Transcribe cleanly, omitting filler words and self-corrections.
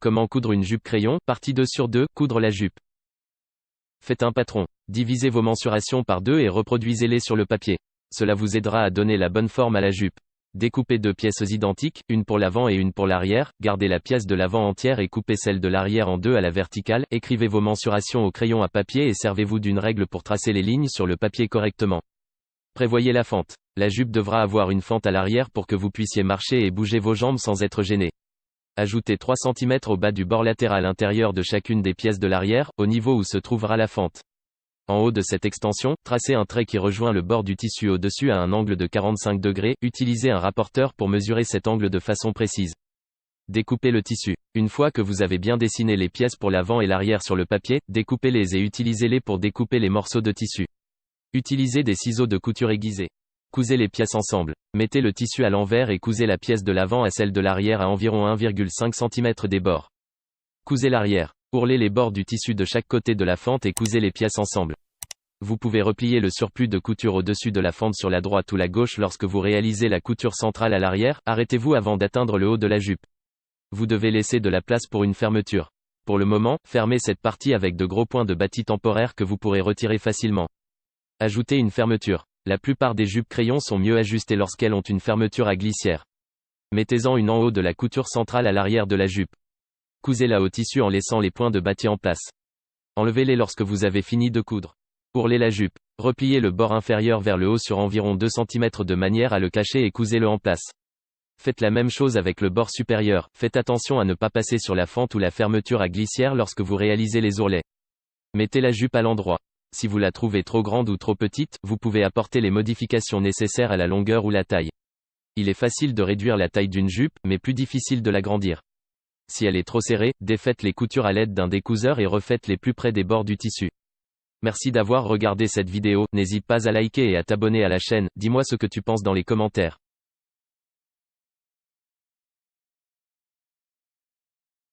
Comment coudre une jupe crayon, partie 2 sur 2, coudre la jupe. Faites un patron. Divisez vos mensurations par 2 et reproduisez-les sur le papier. Cela vous aidera à donner la bonne forme à la jupe. Découpez 2 pièces identiques, une pour l'avant et une pour l'arrière, gardez la pièce de l'avant entière et coupez celle de l'arrière en 2 à la verticale, écrivez vos mensurations au crayon à papier et servez-vous d'une règle pour tracer les lignes sur le papier correctement. Prévoyez la fente. La jupe devra avoir une fente à l'arrière pour que vous puissiez marcher et bouger vos jambes sans être gêné. Ajoutez 3 cm au bas du bord latéral intérieur de chacune des pièces de l'arrière, au niveau où se trouvera la fente. En haut de cette extension, tracez un trait qui rejoint le bord du tissu au-dessus à un angle de 45 degrés, utilisez un rapporteur pour mesurer cet angle de façon précise. Découpez le tissu. Une fois que vous avez bien dessiné les pièces pour l'avant et l'arrière sur le papier, découpez-les et utilisez-les pour découper les morceaux de tissu. Utilisez des ciseaux de couture aiguisés. Cousez les pièces ensemble. Mettez le tissu à l'envers et cousez la pièce de l'avant à celle de l'arrière à environ 1,5 cm des bords. Cousez l'arrière. Ourlez les bords du tissu de chaque côté de la fente et cousez les pièces ensemble. Vous pouvez replier le surplus de couture au-dessus de la fente sur la droite ou la gauche lorsque vous réalisez la couture centrale à l'arrière, arrêtez-vous avant d'atteindre le haut de la jupe. Vous devez laisser de la place pour une fermeture. Pour le moment, fermez cette partie avec de gros points de bâtis temporaires que vous pourrez retirer facilement. Ajoutez une fermeture. La plupart des jupes crayons sont mieux ajustées lorsqu'elles ont une fermeture à glissière. Mettez-en une en haut de la couture centrale à l'arrière de la jupe. Cousez-la au tissu en laissant les points de bâtis en place. Enlevez-les lorsque vous avez fini de coudre. Ourlez la jupe. Repliez le bord inférieur vers le haut sur environ 2 cm de manière à le cacher et cousez-le en place. Faites la même chose avec le bord supérieur. Faites attention à ne pas passer sur la fente ou la fermeture à glissière lorsque vous réalisez les ourlets. Mettez la jupe à l'endroit. Si vous la trouvez trop grande ou trop petite, vous pouvez apporter les modifications nécessaires à la longueur ou la taille. Il est facile de réduire la taille d'une jupe, mais plus difficile de l'agrandir. Si elle est trop serrée, défaites les coutures à l'aide d'un découseur et refaites-les plus près des bords du tissu. Merci d'avoir regardé cette vidéo, n'hésite pas à liker et à t'abonner à la chaîne, dis-moi ce que tu penses dans les commentaires.